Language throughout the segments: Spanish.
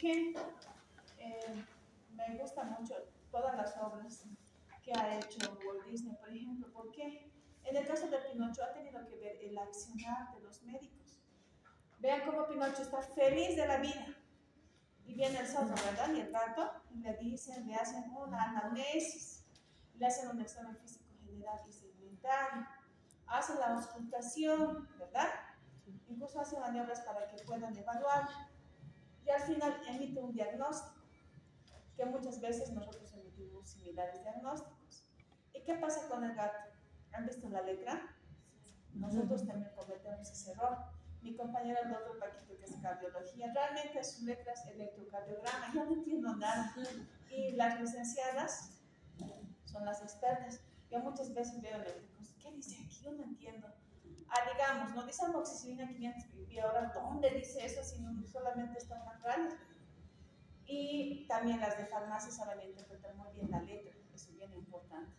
qué me gustan mucho todas las obras que ha hecho Walt Disney, por ejemplo? Porque en el caso de Pinocho ha tenido que ver el accionar de los médicos. Vean cómo Pinocho está feliz de la vida. Y viene el zorro, ¿verdad? Y el gato, y le dicen, le hacen una anamnesis, le hacen un examen físico general y segmentario, hacen la auscultación, ¿verdad? Incluso hacen maniobras para que puedan evaluar y al final emite un diagnóstico, que muchas veces nosotros emitimos similares diagnósticos. ¿Y qué pasa con el gato? ¿Han visto la letra? Nosotros también cometemos ese error. Mi compañero el doctor Paquito, que es cardiología, realmente su letra es electrocardiograma, yo no entiendo nada. Y las licenciadas son las expertas. Yo muchas veces veo eléctricos, ¿qué dice aquí? Yo no entiendo. Digamos, no dice amoxicilina 500 y ahora, ¿dónde dice eso si no solamente está en rayas? Y también las de farmacia saben interpretar muy bien la letra, eso es bien importante.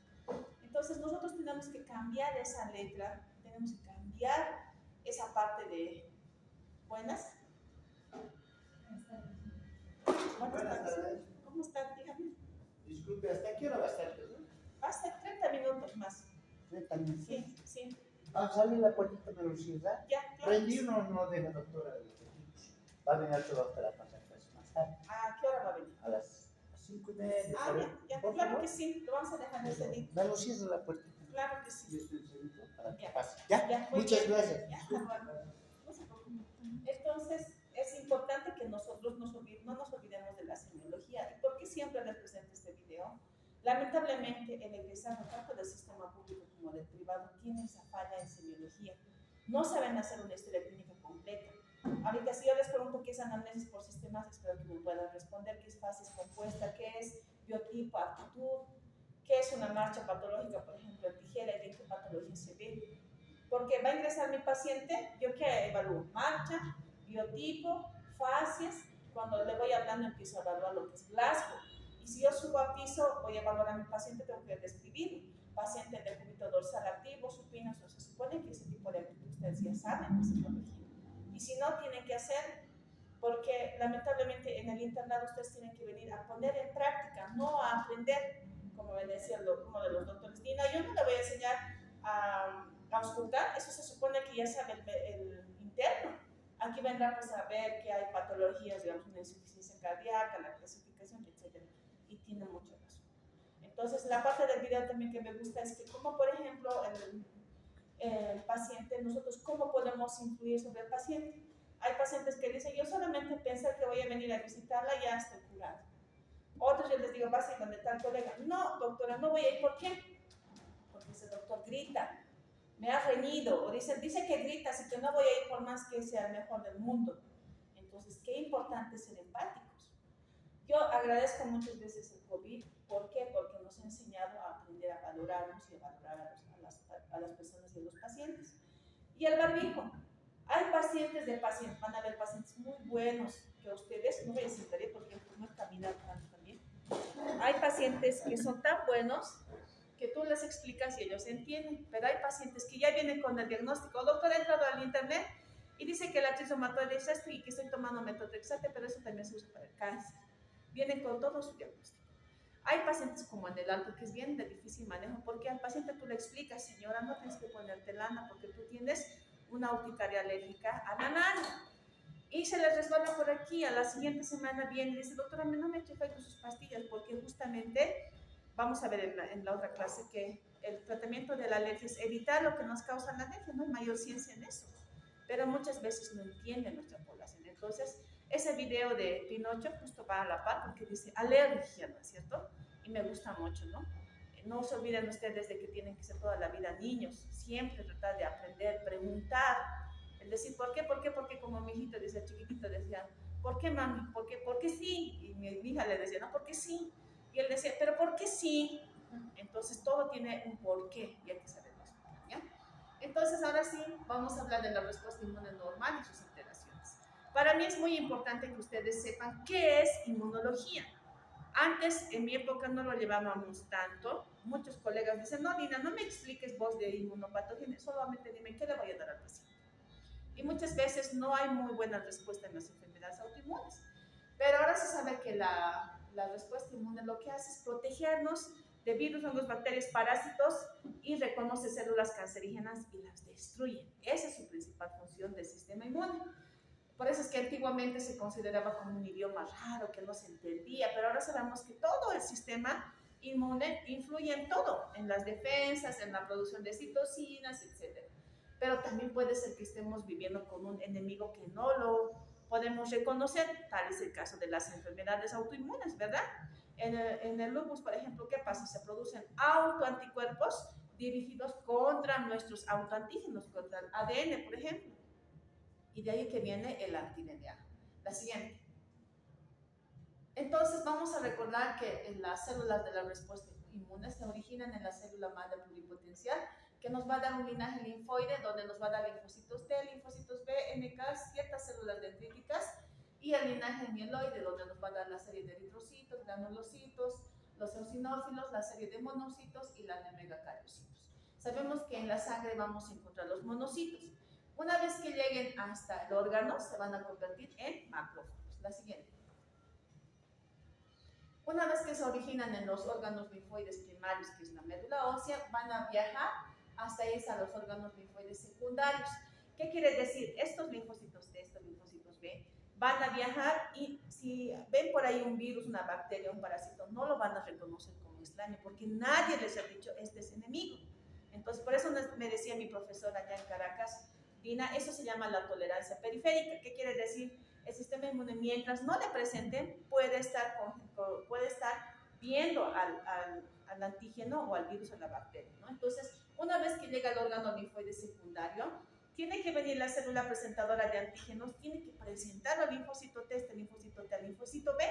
Entonces nosotros tenemos que cambiar esa letra, tenemos que cambiar esa parte de buenas. Buenas tardes. ¿Cómo están? Dígame. Disculpe, ¿hasta qué hora va a estar? Va a ser 30 minutos más. 30 minutos. Sí, sí. ¿Va a salir la puertita de velocidad? Ya, claro. Prendí uno, no deja, doctora. Va a venir otro doctor a pasar más tarde. ¿A qué hora va a venir? A las 5:30. Ya, claro que sí, lo vamos a dejar en ese día. Dale, cierra la puerta. Claro que sí. Yo estoy seguro para que Ya. pase. ¿Ya? Muchas bien. gracias. Ya, bueno. No se preocupe. Entonces, es importante que nosotros no nos olvidemos de la semiología. ¿Y por qué siempre les presento este video? Lamentablemente, el egresado tanto del sistema público como del privado tiene esa falla en semiología. No saben hacer una historia clínica completa. Ahorita, si yo les pregunto qué es anamnesis por sistemas, espero que me puedan responder qué es fases compuesta, qué es biotipo, actitud, qué es una marcha patológica, por ejemplo, tijera y de qué patología se ve. Porque va a ingresar mi paciente, yo qué evalúo, marcha, biotipo, fases. Cuando le voy hablando empiezo a evaluar lo que es Glasgow. Y si yo subo a piso, voy a evaluar a mi paciente, tengo que describir. Paciente de cúbito dorsal activo, supino, se supone que ese tipo de actitud ustedes ya saben en psicología. Y si no, tienen que hacer, porque lamentablemente en el internado ustedes tienen que venir a poner en práctica, no a aprender, como me decía uno de los doctores. Dina, yo no le voy a enseñar a auscultar, eso se supone que ya sabe el interno. Aquí vendrá pues a ver que hay patologías, digamos, una insuficiencia cardíaca, la clasificación, etc. Y tiene mucha razón. Entonces, la parte del video también que me gusta es que, como por ejemplo, el paciente, nosotros cómo podemos influir sobre el paciente. Hay pacientes que dicen, yo solamente pensé que voy a venir a visitarla y ya estoy curado. Otros yo les digo, vas a ir donde tal colega. No, doctora, no voy a ir. ¿Por qué? Porque ese doctor grita, me ha reñido, o dice que grita, así que no voy a ir por más que sea el mejor del mundo. Entonces, qué importante es ser empáticos. Yo agradezco muchas veces el COVID. ¿Por qué? Porque nos ha enseñado a aprender a valorarnos y a valorar a las personas y a los pacientes. Y el barbijo. Hay pacientes de pacientes, van a haber pacientes muy buenos que ustedes, no voy a citar porque no he caminado tanto también. Hay pacientes que son tan buenos que tú les explicas y ellos entienden, pero hay pacientes que ya vienen con el diagnóstico. Doctor, he entrado al internet y dice que la trisomatoide es esto y que estoy tomando metotrexate, pero eso también se usa para el cáncer. Vienen con todo su diagnóstico. Hay pacientes como en el alto que es bien de difícil manejo, porque al paciente tú le explicas, señora, no tienes que ponerte lana porque tú tienes una urticaria alérgica a la lana. Y se les resbala por aquí, a la siguiente semana viene y dice, doctora, no me eche efecto sus pastillas, porque justamente, vamos a ver en la otra clase, que el tratamiento de la alergia es evitar lo que nos causa la alergia, no hay mayor ciencia en eso. Pero muchas veces no entiende nuestra población. Entonces, ese video de Pinocho justo va a la par porque dice alergia, ¿no es cierto? Y me gusta mucho, ¿no? No se olviden ustedes de que tienen que ser toda la vida niños, siempre tratar de aprender, preguntar, el decir, ¿por qué? ¿Por qué? Porque como mi hijito desde chiquitito decía, ¿por qué mami? ¿Por qué? ¿Por qué sí? Y mi hija le decía, no, ¿por qué sí? Y él decía, ¿pero por qué sí? Entonces todo tiene un porqué y hay que saberlo explicar, ¿ya? Entonces ahora sí, vamos a hablar de la respuesta inmune normal y sus alteraciones. Para mí es muy importante que ustedes sepan qué es inmunología. Antes, en mi época, no lo llevábamos tanto. Muchos colegas dicen, no, Dina, no me expliques vos de inmunopatogenia, solamente dime qué le voy a dar al paciente. Y muchas veces no hay muy buena respuesta en las enfermedades autoinmunes. Pero ahora se sabe que la respuesta inmune lo que hace es protegernos de virus, hongos, bacterias, parásitos y reconoce células cancerígenas y las destruye. Esa es su principal función del sistema inmune. Por eso es que antiguamente se consideraba como un idioma raro, que no se entendía, pero ahora sabemos que todo el sistema inmune influye en todo, en las defensas, en la producción de citocinas, etc. Pero también puede ser que estemos viviendo con un enemigo que no lo podemos reconocer, tal es el caso de las enfermedades autoinmunes, ¿verdad? En el lupus, por ejemplo, ¿qué pasa? Se producen autoanticuerpos dirigidos contra nuestros autoantígenos, contra el ADN, por ejemplo. Y de ahí que viene el anti-DNA. La siguiente. Entonces vamos a recordar que las células de la respuesta inmune se originan en la célula madre pluripotencial, que nos va a dar un linaje linfoide, donde nos va a dar linfocitos T, linfocitos B, NK, ciertas células dendríticas, y el linaje mieloide, donde nos va a dar la serie de eritrocitos, granulocitos, los eosinófilos, la serie de monocitos y la de megacariocitos. Sabemos que en la sangre vamos a encontrar los monocitos. Una vez que lleguen hasta el órgano, se van a convertir en macrófagos. La siguiente. Una vez que se originan en los órganos linfoides primarios, que es la médula ósea, van a viajar hasta irse a los órganos linfoides secundarios. ¿Qué quiere decir? Estos linfocitos T, estos linfocitos B, van a viajar y si ven por ahí un virus, una bacteria, un parásito, no lo van a reconocer como extraño, porque nadie les ha dicho, este es enemigo. Entonces, por eso me decía mi profesora allá en Caracas, Dina, eso se llama la tolerancia periférica. ¿Qué quiere decir? El sistema inmune, mientras no le presenten, puede estar viendo al antígeno o al virus o la bacteria, ¿no? Entonces, una vez que llega al órgano linfoide secundario, tiene que venir la célula presentadora de antígenos, tiene que presentar al linfocito T, al linfocito B,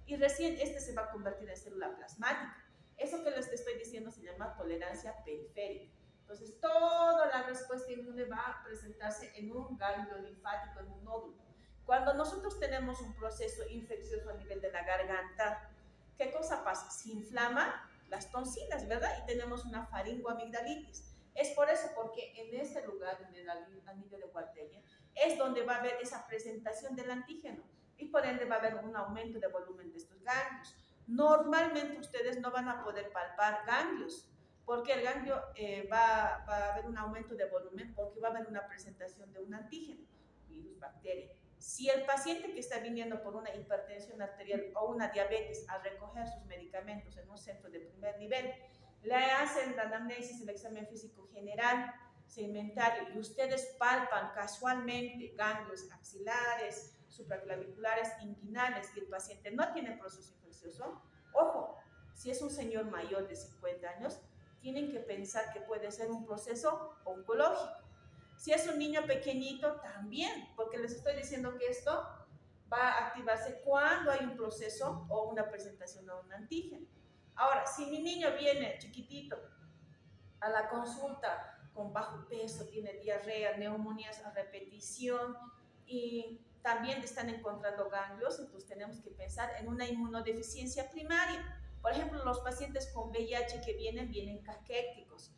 y recién este se va a convertir en célula plasmática. Eso que les estoy diciendo se llama tolerancia periférica. Entonces, toda la respuesta inmune va a presentarse en un ganglio linfático, en un nódulo. Cuando nosotros tenemos un proceso infeccioso a nivel de la garganta, ¿qué cosa pasa? Se inflama las tonsilas, ¿verdad? Y tenemos una faringoamigdalitis. Es por eso, porque en este lugar, en el anillo de Waldensia, es donde va a haber esa presentación del antígeno y por ende va a haber un aumento de volumen de estos ganglios. Normalmente ustedes no van a poder palpar ganglios, porque el ganglio va a haber un aumento de volumen, porque va a haber una presentación de un antígeno, virus, bacteria. Si el paciente que está viniendo por una hipertensión arterial o una diabetes a recoger sus medicamentos en un centro de primer nivel, le hacen la anamnesis, el examen físico general, segmentario, y ustedes palpan casualmente ganglios axilares, supraclaviculares, inguinales, y el paciente no tiene proceso infeccioso, ojo, si es un señor mayor de 50 años, tienen que pensar que puede ser un proceso oncológico. Si es un niño pequeñito, también, porque les estoy diciendo que esto va a activarse cuando hay un proceso o una presentación de un antígeno. Ahora, si mi niño viene chiquitito a la consulta con bajo peso, tiene diarrea, neumonías a repetición y también están encontrando ganglios, entonces tenemos que pensar en una inmunodeficiencia primaria. Por ejemplo, los pacientes con VIH que vienen caquéticos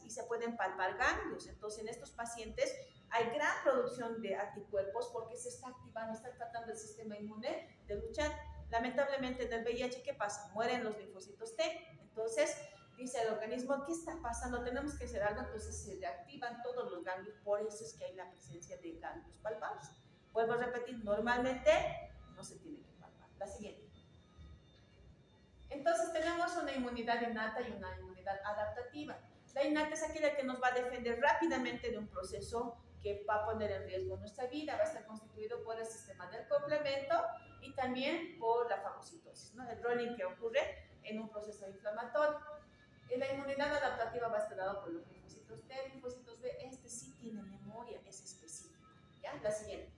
y se pueden palpar ganglios. Entonces, en estos pacientes hay gran producción de anticuerpos porque se está activando, está tratando el sistema inmune de luchar. Lamentablemente, en el VIH, ¿qué pasa? Mueren los linfocitos T. Entonces, dice el organismo, ¿qué está pasando? Tenemos que hacer algo. Entonces, se reactivan todos los ganglios. Por eso es que hay la presencia de ganglios palpables. Vuelvo a repetir, normalmente no se tiene que palpar. La siguiente. Entonces, tenemos una inmunidad innata y una inmunidad adaptativa. La innata es aquella que nos va a defender rápidamente de un proceso que va a poner en riesgo nuestra vida, va a estar constituido por el sistema del complemento y también por la fagocitosis, ¿no? El rolling que ocurre en un proceso inflamatorio. Y la inmunidad adaptativa va a estar dado por los linfocitos T, linfocitos B, este sí tiene memoria, es específico. ¿Ya? La siguiente.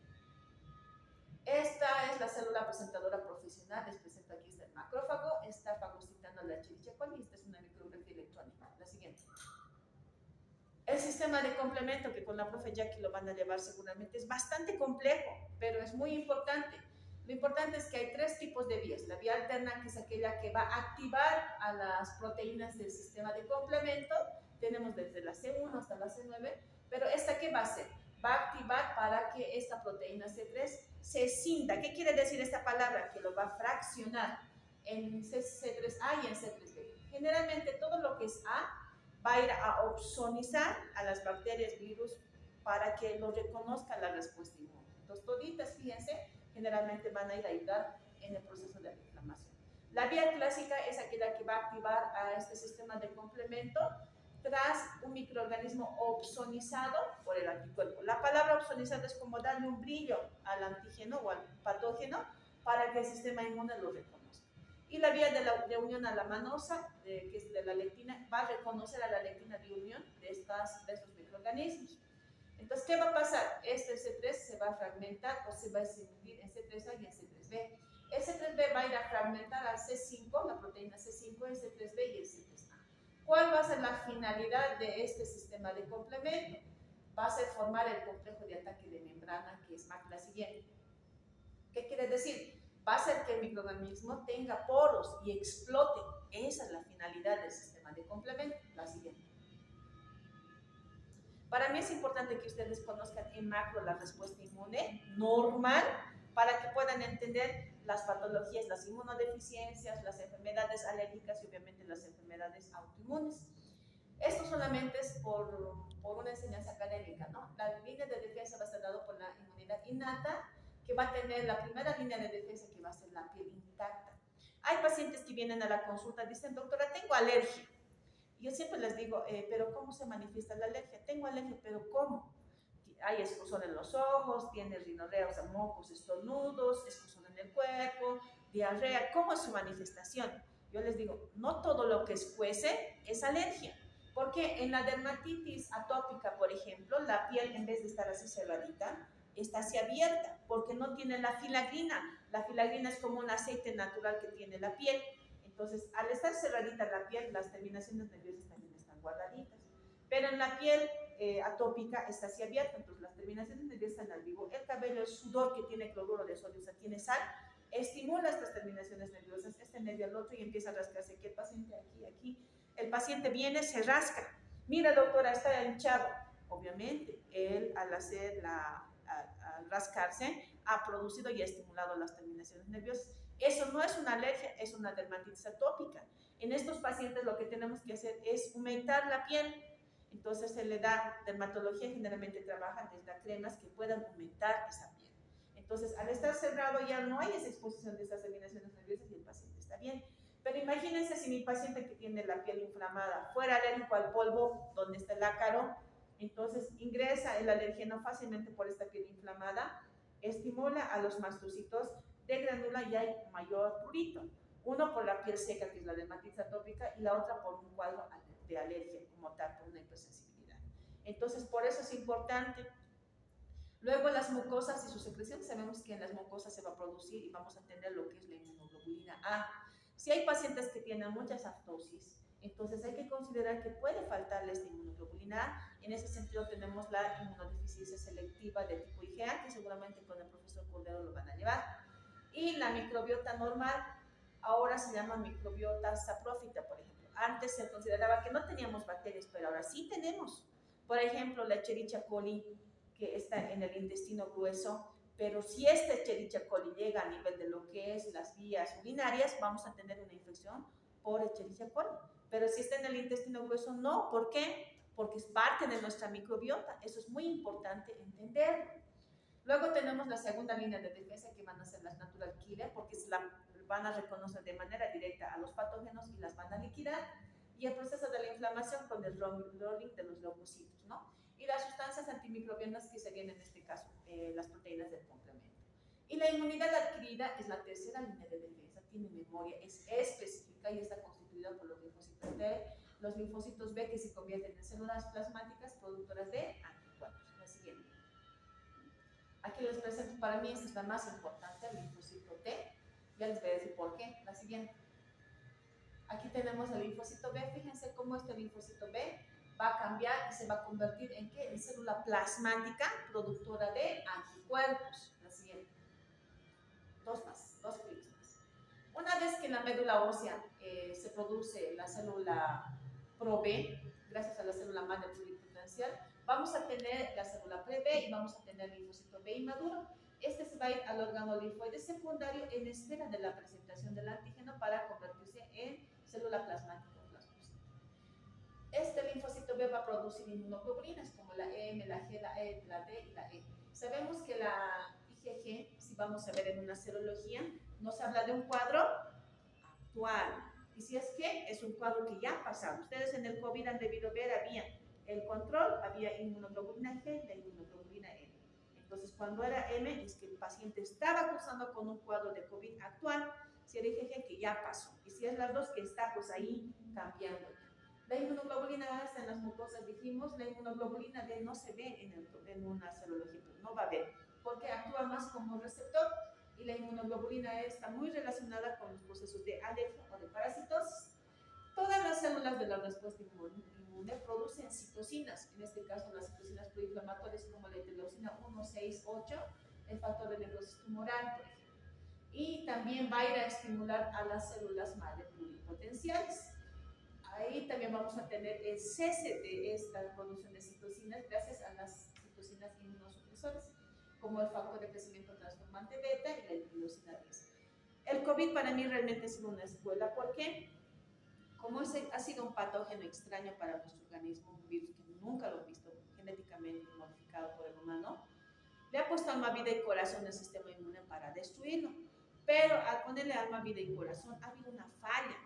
Esta es la célula presentadora profesional, les presento aquí está el macrófago, está fagocitando la Escherichia coli, esta es una micrografía electrónica. La siguiente. El sistema de complemento, que con la profe Jackie lo van a llevar seguramente, es bastante complejo, pero es muy importante. Lo importante es que hay tres tipos de vías. La vía alterna, que es aquella que va a activar a las proteínas del sistema de complemento. Tenemos desde la C1 hasta la C9, pero ¿esta qué va a hacer? va a activar para que esta proteína C3 se cinda. ¿Qué quiere decir esta palabra? Que lo va a fraccionar en C3A y en C3B. Generalmente todo lo que es A va a ir a opsonizar a las bacterias, virus, para que lo reconozca la respuesta inmune. Entonces, toditas, fíjense, generalmente van a ir a ayudar en el proceso de la inflamación. La vía clásica es aquella que va a activar a este sistema de complemento tras un microorganismo opsonizado por el anticuerpo. La palabra opsonizado es como darle un brillo al antígeno o al patógeno para que el sistema inmune lo reconozca. Y la vía de unión a la manosa, que es de la lectina, va a reconocer a la lectina de unión de estos microorganismos. Entonces, ¿qué va a pasar? Este C3 se va a fragmentar o se va a dividir en C3A y en C3B. El C3B va a ir a fragmentar al C5, la proteína C5, el C3B y el C3A. ¿Cuál va a ser la finalidad de este sistema de complemento? Va a ser formar el complejo de ataque de membrana, que es la siguiente. ¿Qué quiere decir? Va a hacer que el microorganismo tenga poros y explote. Esa es la finalidad del sistema de complemento. La siguiente. Para mí es importante que ustedes conozcan en macro la respuesta inmune normal para que puedan entender las patologías, las inmunodeficiencias, las enfermedades alérgicas y obviamente las enfermedades autoinmunes. Esto solamente es por una enseñanza académica, ¿no? La línea de defensa va a estar dada por la inmunidad innata, que va a tener la primera línea de defensa que va a ser la piel intacta. Hay pacientes que vienen a la consulta y dicen, doctora, tengo alergia. Yo siempre les digo, pero ¿cómo se manifiesta la alergia? Tengo alergia, pero ¿cómo? Hay escozor en los ojos, tiene rinorrea, o sea, mocos, estornudos, escozor en el cuerpo, diarrea. ¿Cómo es su manifestación? Yo les digo, no todo lo que escuece es alergia. Porque en la dermatitis atópica, por ejemplo, la piel en vez de estar así cerradita, está así abierta, porque no tiene la filagrina. La filagrina es como un aceite natural que tiene la piel. Entonces, al estar cerradita la piel, las terminaciones nerviosas también están guardaditas. Pero en la piel atópica está así abierta, entonces las terminaciones nerviosas están al vivo. El cabello, el sudor que tiene cloruro de sodio, o sea, tiene sal, estimula estas terminaciones nerviosas, este nervio al otro y empieza a rascarse. Aquí el paciente, aquí. El paciente viene, se rasca. Mira, doctora, está hinchado. Obviamente, él al al rascarse, ha producido y ha estimulado las terminaciones nerviosas. Eso no es una alergia, es una dermatitis atópica. En estos pacientes lo que tenemos que hacer es humectar la piel. Entonces se le da, dermatología generalmente trabaja, les da cremas que puedan humectar esa piel. Entonces al estar cerrado ya no hay esa exposición de esas terminaciones nerviosas y el paciente está bien. Pero imagínense si mi paciente que tiene la piel inflamada fuera alérgico al polvo donde está el ácaro, entonces ingresa el alergeno fácilmente por esta piel inflamada, estimula a los mastocitos de grándula y hay mayor prurito. Uno por la piel seca, que es la dermatitis atópica, y la otra por un cuadro de alergia, como tal, por una hipersensibilidad. Entonces, por eso es importante. Luego, las mucosas y su secreción, sabemos que en las mucosas se va a producir y vamos a tener lo que es la inmunoglobulina A. Si hay pacientes que tienen mucha aftosis, entonces hay que considerar que puede faltarle esta inmunoglobulina A. En ese sentido tenemos la inmunodeficiencia selectiva de tipo IgA, que seguramente con el profesor Cordero lo van a llevar. Y la microbiota normal, ahora se llama microbiota saprófita, por ejemplo. Antes se consideraba que no teníamos bacterias, pero ahora sí tenemos. Por ejemplo, la Escherichia coli, que está en el intestino grueso, pero si esta Escherichia coli llega a nivel de lo que es las vías urinarias, vamos a tener una infección por Escherichia coli. Pero si está en el intestino grueso, no. ¿Por qué? Porque es parte de nuestra microbiota. Eso es muy importante entenderlo. Luego tenemos la segunda línea de defensa, que van a ser las natural killer, porque van a reconocer de manera directa a los patógenos y las van a liquidar. Y el proceso de la inflamación con el rolling de los leucocitos, ¿no? Y las sustancias antimicrobianas que serían en este caso las proteínas del complemento. Y la inmunidad adquirida es la tercera línea de defensa, tiene memoria, es específica y está constituida por los linfocitos T, los linfocitos B que se convierten en células plasmáticas productoras de anticuerpos. La siguiente. Aquí les presento, para mí esta es la más importante, el linfocito T. Ya les voy a decir por qué. La siguiente. Aquí tenemos el linfocito B. Fíjense cómo este linfocito B va a cambiar y se va a convertir en ¿qué? En célula plasmática productora de anticuerpos. La siguiente. Dos clics más. Una vez que en la médula ósea se produce la célula ProB, gracias a la célula madre pluripotencial, vamos a tener la célula pre-B y vamos a tener el linfocito B inmaduro. Este se va a ir al órgano linfoide secundario en espera de la presentación del antígeno para convertirse en célula plasmática o plasmocito. Este linfocito B va a producir inmunoglobulinas como la M, la G, la E, la D y la E. Sabemos que la IgG, si vamos a ver en una serología, nos habla de un cuadro actual. Y si es que es un cuadro que ya ha pasado. Ustedes en el COVID han debido ver, había el control, había inmunoglobulina G y la inmunoglobulina M. Entonces, cuando era M, es que el paciente estaba cursando con un cuadro de COVID actual. Si era IgG, que ya pasó. Y si es las dos, que está pues ahí cambiando. La inmunoglobulina A está en las mucosas, dijimos. La inmunoglobulina D no se ve en una serología, no va a ver, porque actúa más como receptor. Y la inmunoglobulina E está muy relacionada con los procesos de alergia o de parasitosis. Todas las células de la respuesta inmune producen citocinas, en este caso las citocinas proinflamatorias como la interleucina 1, 6, 8, el factor de necrosis tumoral, por ejemplo. Y también va a ir a estimular a las células madre pluripotenciales. Ahí también vamos a tener el cese de esta producción de citocinas gracias a las citocinas inmunosupresoras, como el factor de crecimiento transformante beta y la interleucina 10. El COVID para mí realmente ha sido una escuela, porque como ha sido un patógeno extraño para nuestro organismo, un virus que nunca lo he visto genéticamente modificado por el humano, le ha puesto alma, vida y corazón al sistema inmune para destruirlo. Pero al ponerle alma, vida y corazón, ha habido una falla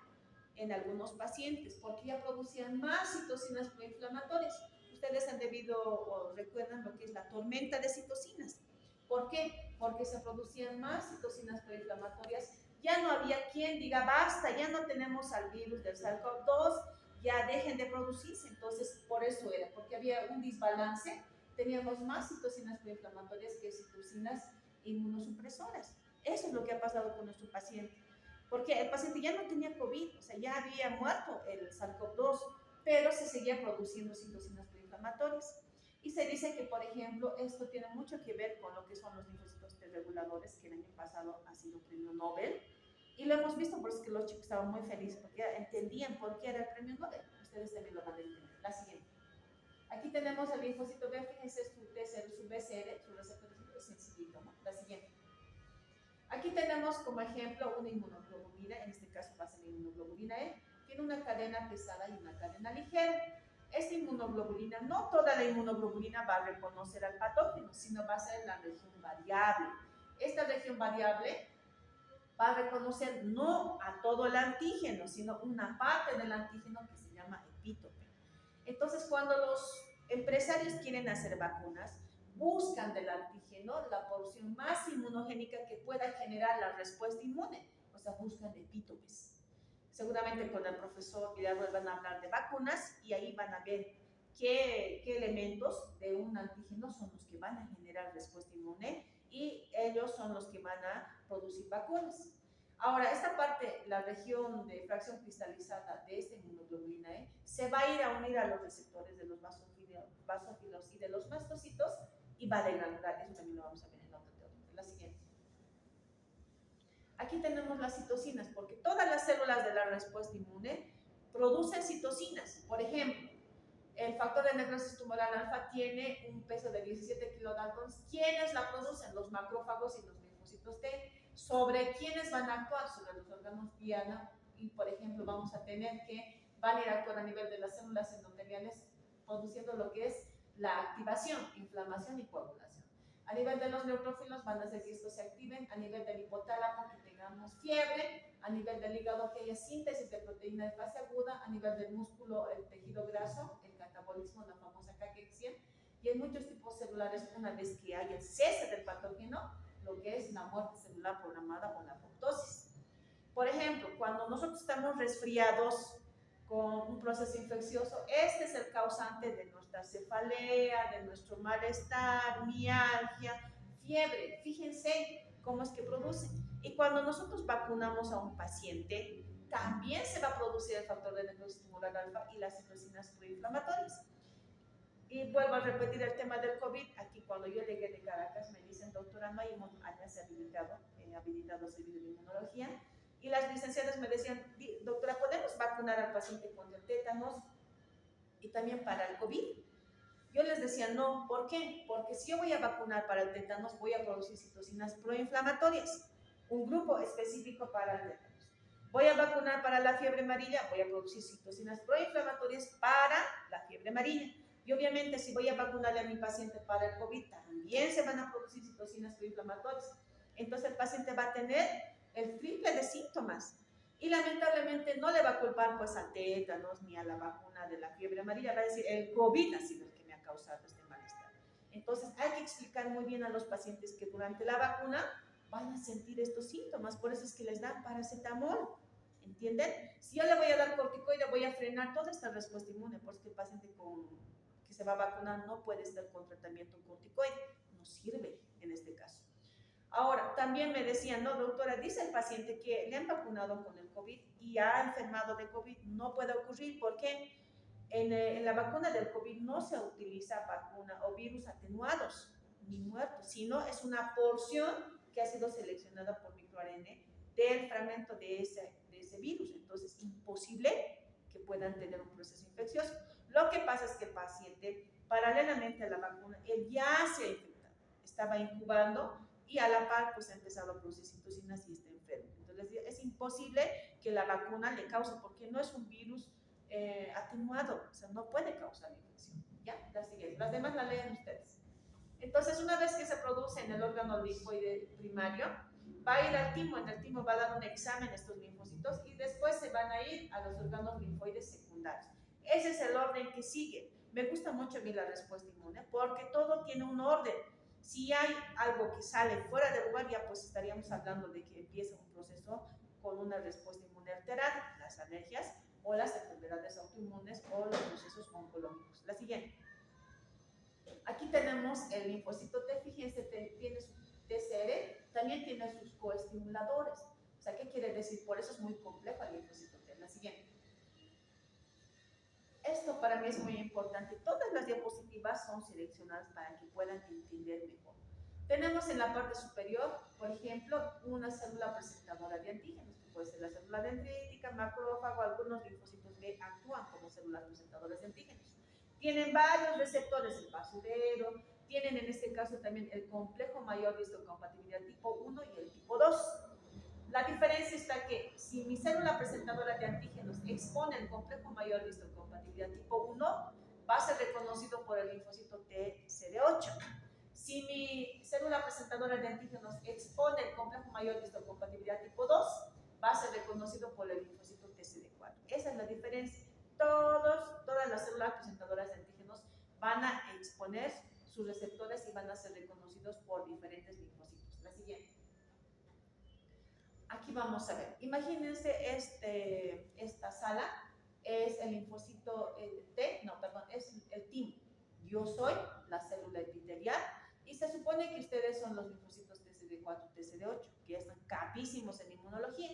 en algunos pacientes, porque ya producían más citocinas proinflamatorias. Ustedes han debido o recuerdan lo que es la tormenta de citocinas. ¿Por qué? Porque se producían más citocinas proinflamatorias. Ya no había quien diga, basta, ya no tenemos al virus del SARS-CoV-2, ya dejen de producirse. Entonces, por eso era, porque había un desbalance. Teníamos más citocinas proinflamatorias que citocinas inmunosupresoras. Eso es lo que ha pasado con nuestro paciente. Porque el paciente ya no tenía COVID, o sea, ya había muerto el SARS-CoV-2, pero se seguía produciendo citocinas proinflamatorias. Y se dice que, por ejemplo, esto tiene mucho que ver con lo que son los linfocitos T reguladores, que el año pasado ha sido premio Nobel. Y lo hemos visto, por eso que los chicos estaban muy felices, porque ya entendían por qué era el premio Nobel. Ustedes también lo van a entender. La siguiente. Aquí tenemos el linfocito B, fíjense, su TCR, su BCR, su receptor es sencillito, ¿no? La siguiente. Aquí tenemos como ejemplo una inmunoglobulina, en este caso va a ser la inmunoglobulina E, tiene una cadena pesada y una cadena ligera. Esta inmunoglobulina, no toda la inmunoglobulina va a reconocer al patógeno, sino va a ser la región variable. Esta región variable va a reconocer no a todo el antígeno, sino una parte del antígeno que se llama epítope. Entonces, cuando los empresarios quieren hacer vacunas, buscan del antígeno la porción más inmunogénica que pueda generar la respuesta inmune, o sea, buscan epítopes. Seguramente con el profesor Villarroel van a hablar de vacunas y ahí van a ver qué elementos de un antígeno son los que van a generar respuesta inmune y ellos son los que van a producir vacunas. Ahora, esta parte, la región de fracción cristalizada de esta inmunoglobulina E, se va a ir a unir a los receptores de los basófilos y de los mastocitos y va a degranular. Eso también lo vamos a ver en la otra teoría. La siguiente. Aquí tenemos las citocinas, porque todas las células de la respuesta inmune producen citocinas. Por ejemplo, el factor de necrosis tumoral alfa tiene un peso de 17 kilodaltons. ¿Quiénes la producen? Los macrófagos y los linfocitos T. ¿Sobre quiénes van a actuar? Sobre los órganos diana. Y, por ejemplo, vamos a tener que van a ir a actuar a nivel de las células endoteliales, produciendo lo que es la activación, inflamación y coagulación. A nivel de los neutrófilos van a hacer que estos se activen, a nivel del hipotálamo que tengamos fiebre, a nivel del hígado que haya síntesis de proteína de fase aguda, a nivel del músculo, el tejido graso, el catabolismo, la famosa caquexia, y en muchos tipos celulares, una vez que haya el cese del patógeno, lo que es la muerte celular programada o la apoptosis. Por ejemplo, cuando nosotros estamos resfriados con un proceso infeccioso, este es el causante de nuestra cefalea, de nuestro malestar, mialgia, fiebre. Fíjense cómo es que produce. Y cuando nosotros vacunamos a un paciente, también se va a producir el factor de necrosis tumoral alfa y las citocinas proinflamatorias. Y vuelvo a repetir el tema del COVID. Aquí cuando yo llegué de Caracas me dicen, doctora, no hay hayas habilitado el servicio de inmunología. Y las licenciadas me decían, doctora, ¿podemos vacunar al paciente contra el tétanos? y también para el COVID. Yo les decía no, ¿por qué? Porque si yo voy a vacunar para el tétanos, voy a producir citocinas proinflamatorias, un grupo específico para el tétanos. Voy a vacunar para la fiebre amarilla, voy a producir citocinas proinflamatorias para la fiebre amarilla. Y obviamente si voy a vacunarle a mi paciente para el COVID, también se van a producir citocinas proinflamatorias. Entonces el paciente va a tener el triple de síntomas. Y lamentablemente no le va a culpar pues al tétanos ni a la vacuna de la fiebre amarilla, va a decir el COVID ha sido el que me ha causado este malestar. Entonces hay que explicar muy bien a los pacientes que durante la vacuna van a sentir estos síntomas, por eso es que les dan paracetamol, ¿entienden? Si yo le voy a dar corticoide, voy a frenar toda esta respuesta inmune, porque el paciente que se va a vacunar no puede estar con tratamiento corticoide, no sirve en este caso. Ahora, también me decían, no, doctora, dice el paciente que le han vacunado con el COVID y ha enfermado de COVID. No puede ocurrir porque en la vacuna del COVID no se utiliza vacuna o virus atenuados ni muertos, sino es una porción que ha sido seleccionada por microARN del fragmento de ese virus. Entonces, imposible que puedan tener un proceso infeccioso. Lo que pasa es que el paciente, paralelamente a la vacuna, él ya se ha infectado, estaba incubando y a la par pues ha empezado a producir citocinas y está enfermo. Entonces es imposible que la vacuna le cause, porque no es un virus atenuado, o sea, no puede causar infección. ¿Ya? La siguiente. Las demás la leen ustedes. Entonces, una vez que se produce en el órgano linfoide primario, va a ir al timo, en el timo va a dar un examen a estos linfocitos y después se van a ir a los órganos linfoides secundarios. Ese es el orden que sigue. Me gusta mucho a mí la respuesta inmune porque todo tiene un orden. Si hay algo que sale fuera de lugar, ya pues estaríamos hablando de que empieza un proceso con una respuesta inmune alterada, las alergias o las enfermedades autoinmunes o los procesos oncológicos. La siguiente. Aquí tenemos el linfocito T, fíjense, tiene su TCR, también tiene sus coestimuladores. O sea, ¿qué quiere decir? Por eso es muy complejo el linfocito T. La siguiente. Esto para mí es muy importante. Todas las diapositivas son seleccionadas para que puedan entender mejor. Tenemos en la parte superior, por ejemplo, una célula presentadora de antígenos, que puede ser la célula dendrítica, macrófago, algunos linfocitos B actúan como células presentadoras de antígenos. Tienen varios receptores, el basurero, tienen en este caso también el complejo mayor de histocompatibilidad tipo 1 y el tipo 2. La diferencia está que si mi célula presentadora de antígenos expone el complejo mayor de histocompatibilidad tipo 1, va a ser reconocido por el linfocito TCD8. Si mi célula presentadora de antígenos expone el complejo mayor de histocompatibilidad tipo 2, va a ser reconocido por el linfocito TCD4. Esa es la diferencia. Todas las células presentadoras de antígenos van a exponer sus receptores y van a ser reconocidos por diferentes linfocitos. La siguiente. Aquí vamos a ver. Imagínense esta sala es el linfocito es el timo. Yo soy la célula epitelial y se supone que ustedes son los linfocitos TCD4 y TCD8, que están capísimos en inmunología.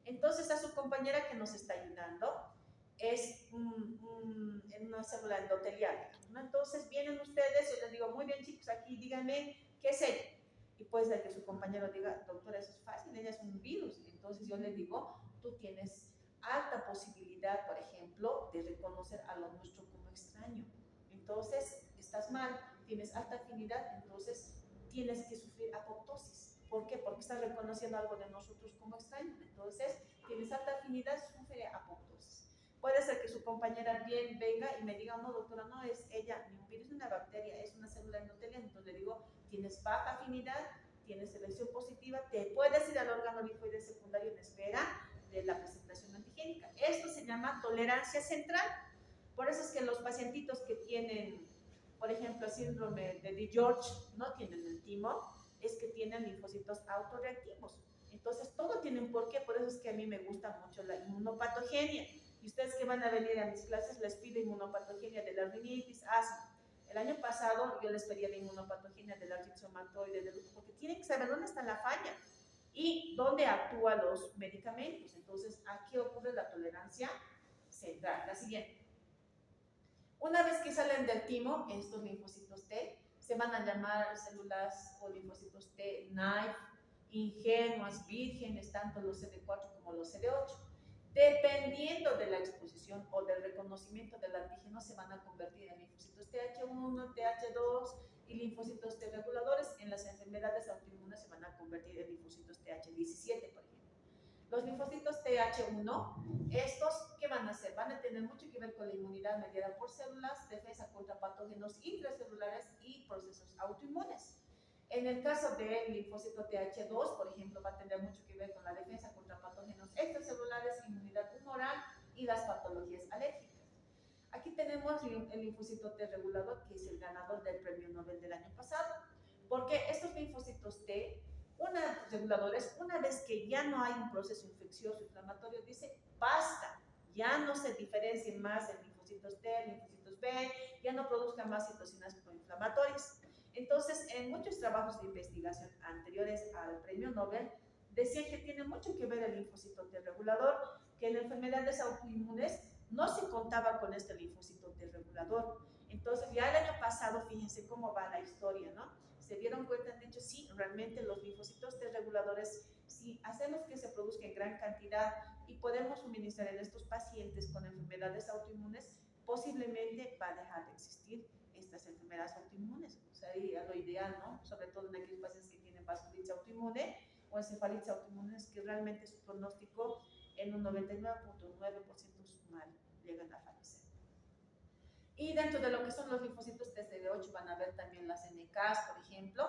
Entonces a su compañera que nos está ayudando es una célula endotelial, ¿no? Entonces vienen ustedes, yo les digo, muy bien chicos, aquí díganme, ¿qué es ella? Y puede ser que su compañero diga, doctora, eso es fácil, ella es un virus. Entonces yo le digo, tú tienes alta posibilidad, por ejemplo, de reconocer a lo nuestro como extraño. Entonces, estás mal, tienes alta afinidad, entonces tienes que sufrir apoptosis. ¿Por qué? Porque estás reconociendo algo de nosotros como extraño. Entonces, tienes alta afinidad, sufre apoptosis. Puede ser que su compañera bien venga y me diga, no, doctora, no es ella ni un virus ni una bacteria, es una célula endotelial. Entonces le digo, tienes baja afinidad, tienes selección positiva, te puedes ir al órgano linfoide secundario en espera de la presentación antigénica. Esto se llama tolerancia central. Por eso es que los pacientitos que tienen, por ejemplo, síndrome de DiGeorge, no tienen el timo, es que tienen linfocitos autorreactivos. Entonces, todo tiene un porqué, por eso es que a mí me gusta mucho la inmunopatogenia. Y ustedes que van a venir a mis clases, les pido inmunopatogenia de la rinitis, asma. El año pasado yo les pedía la inmunopatogenia del artritis reumatoide, porque tienen que saber dónde está la falla y dónde actúan los medicamentos. Entonces, aquí ocurre la tolerancia central. La siguiente. Una vez que salen del timo, estos linfocitos T se van a llamar células o linfocitos T, NAIF, ingenuas, vírgenes, tanto los CD4 como los CD8. Dependiendo de la exposición o del reconocimiento del antígeno, se van a convertir en linfocitos TH1, TH2 y linfocitos T reguladores. En las enfermedades autoinmunes se van a convertir en linfocitos TH17, por ejemplo. Los linfocitos TH1, estos, ¿qué van a hacer? Van a tener mucho que ver con la inmunidad mediada por células, defensa contra patógenos intracelulares y procesos autoinmunes. En el caso del linfocito TH2, por ejemplo, va a tener mucho que ver con la defensa contra patógenos extracelulares, inmunidad humoral y las patologías alérgicas. Aquí tenemos el linfocito T regulador, que es el ganador del premio Nobel del año pasado, porque estos linfocitos T, reguladores, una vez que ya no hay un proceso infeccioso inflamatorio, dice, basta, ya no se diferencien más en linfocitos T, linfocitos B, ya no produzcan más citocinas proinflamatorias. Entonces, en muchos trabajos de investigación anteriores al premio Nobel, decían que tiene mucho que ver el linfocito T regulador, que en enfermedades autoinmunes no se contaba con este linfocito T regulador. Entonces, ya el año pasado, fíjense cómo va la historia, ¿no? Se dieron cuenta, han dicho, sí, realmente los linfocitos T reguladores, si hacemos que se produzca en gran cantidad y podemos suministrar en estos pacientes con enfermedades autoinmunes, posiblemente va a dejar de existir estas enfermedades autoinmunes. O sea, lo ideal, ¿no? Sobre todo en aquellos pacientes que tienen vasculitis autoinmune o encefalitis autoinmunes, que realmente su pronóstico en un 99.9% es mal, llegan a fallecer. Y dentro de lo que son los linfocitos TCD8 van a ver también las NKs, por ejemplo,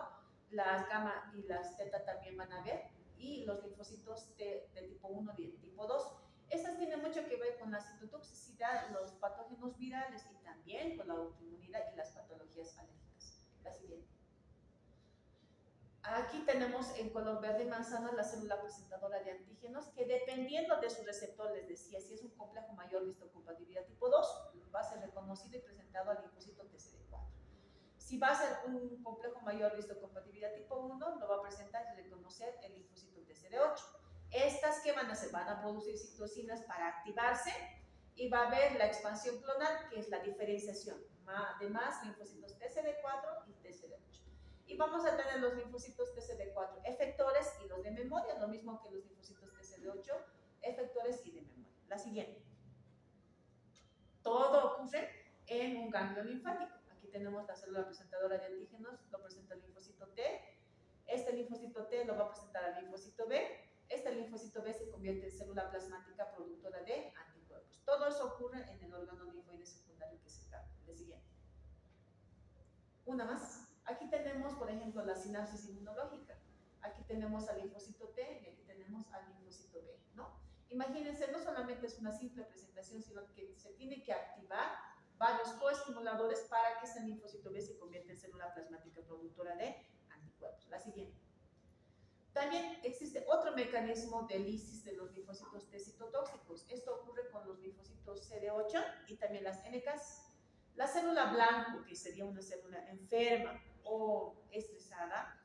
las gamma y las teta también van a ver, y los linfocitos T de tipo 1 y de tipo 2. Estas tienen mucho que ver con la citotoxicidad, los patógenos virales y también con la autoinmunidad y las patologías alérgicas. La siguiente. Aquí tenemos en color verde y manzana la célula presentadora de antígenos, que dependiendo de su receptor, les decía, si es un complejo mayor de histocompatibilidad tipo 2, va a ser reconocido y presentado al linfocito TCD4. Si va a ser un complejo mayor de histocompatibilidad tipo 1, lo va a presentar y reconocer el linfocito TCD8. Estas, ¿qué van a hacer? Van a producir citocinas para activarse y va a haber la expansión clonal, que es la diferenciación de más linfocitos TCD4 y TCD8. Y vamos a tener los linfocitos TCD4 efectores y los de memoria, lo mismo que los linfocitos TCD8 efectores y de memoria. La siguiente. Todo ocurre en un ganglio linfático. Aquí tenemos la célula presentadora de antígenos, lo presenta el linfocito T. Este linfocito T lo va a presentar al linfocito B. Este linfocito B se convierte en célula plasmática productora de anticuerpos. Todo eso ocurre en el órgano linfoide secundario que se trata. El siguiente. Una más. Aquí tenemos, por ejemplo, la sinapsis inmunológica. Aquí tenemos al linfocito T y aquí tenemos al linfocito B, ¿no? Imagínense, no solamente es una simple presentación, sino que se tiene que activar varios coestimuladores para que ese linfocito B se convierta en célula plasmática productora de anticuerpos. La siguiente. También existe otro mecanismo de lisis de los linfocitos T citotóxicos. Esto ocurre con los linfocitos CD8 y también las NKs. La célula blanco, que sería una célula enferma o estresada,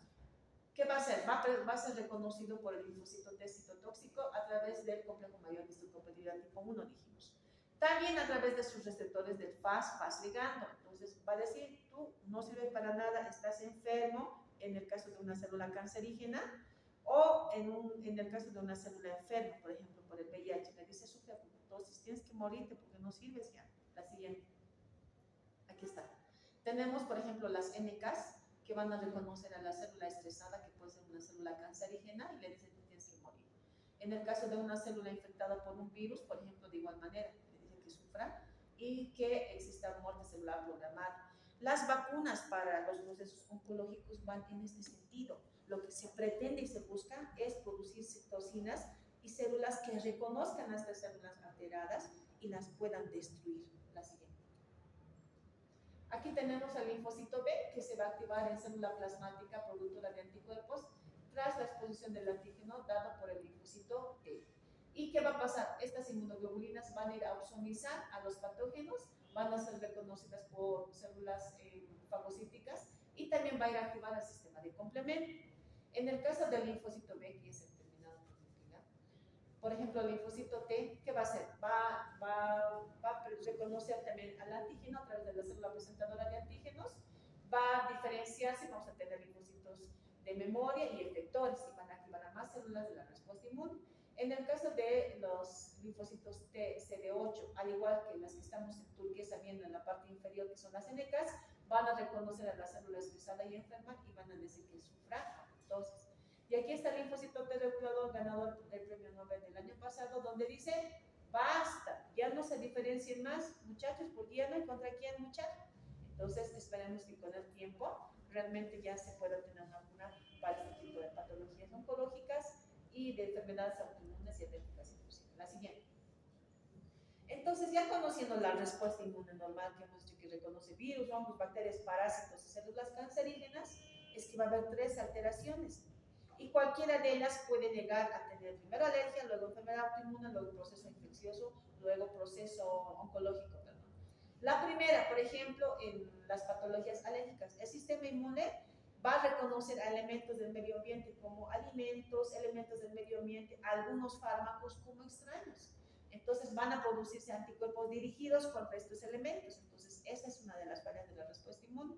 ¿qué va a hacer? Va a ser reconocido por el linfocito T citotóxico a través del complejo mayor de histocompatibilidad tipo 1, dijimos. También a través de sus receptores del FAS ligando. Entonces va a decir, tú no sirves para nada, estás enfermo, en el caso de una célula cancerígena, o en el caso de una célula enferma, por ejemplo, por el VIH. Le dice, sufre apoptosis, tienes que morirte porque no sirves ya. La siguiente. Aquí está. Tenemos, por ejemplo, las NKs, que van a reconocer a la célula estresada, que puede ser una célula cancerígena, y le dicen que tienes que morir. En el caso de una célula infectada por un virus, por ejemplo, de igual manera, le dicen que sufra y que exista muerte celular programada. Las vacunas para los procesos oncológicos van en este sentido. Lo que se pretende y se busca es producir citocinas y células que reconozcan a estas células alteradas y las puedan destruir. La siguiente. Aquí tenemos al linfocito B, que se va a activar en célula plasmática productora de anticuerpos tras la exposición del antígeno dado por el linfocito T. ¿Y qué va a pasar? Estas inmunoglobulinas van a ir a opsonizar a los patógenos, van a ser reconocidas por células fagocíticas y también va a ir a activar el sistema de complemento. En el caso del linfocito B, que es el terminado por nuclear, por ejemplo, el linfocito T, ¿qué va a hacer? Va a reconocer también al antígeno a través de la célula presentadora de antígenos, va a diferenciarse, vamos a tener linfocitos de memoria y efectores y van a activar a más células de la respuesta inmune. En el caso de los linfocitos T, CD8, al igual que las que estamos en turquesa viendo en la parte inferior, que son las NKs, van a reconocer a la célula estresada y enferma y van a decir que sufra apoptosis. Y aquí está el linfocito T regulador, ganador del premio Nobel del año pasado, donde dice, basta, ya no se diferencien más, muchachos, porque ya no hay contra quién luchar. Entonces, esperemos que con el tiempo realmente ya se pueda tener una vacuna para este tipo de patologías oncológicas y de enfermedades autoinmunes y alérgicas inclusive. La siguiente. Entonces, ya conociendo la respuesta inmune normal que hemos dicho que reconoce virus, hongos, bacterias, parásitos y células cancerígenas, es que va a haber 3 alteraciones. Y cualquiera de ellas puede llegar a tener primero alergia, luego enfermedad autoinmune, luego proceso infeccioso, luego proceso oncológico. Perdón. La primera, por ejemplo, en las patologías alérgicas, el sistema inmune va a reconocer a elementos del medio ambiente como alimentos, elementos del medio ambiente, algunos fármacos como extraños. Entonces van a producirse anticuerpos dirigidos contra estos elementos. Entonces esa es una de las fallas de la respuesta inmune.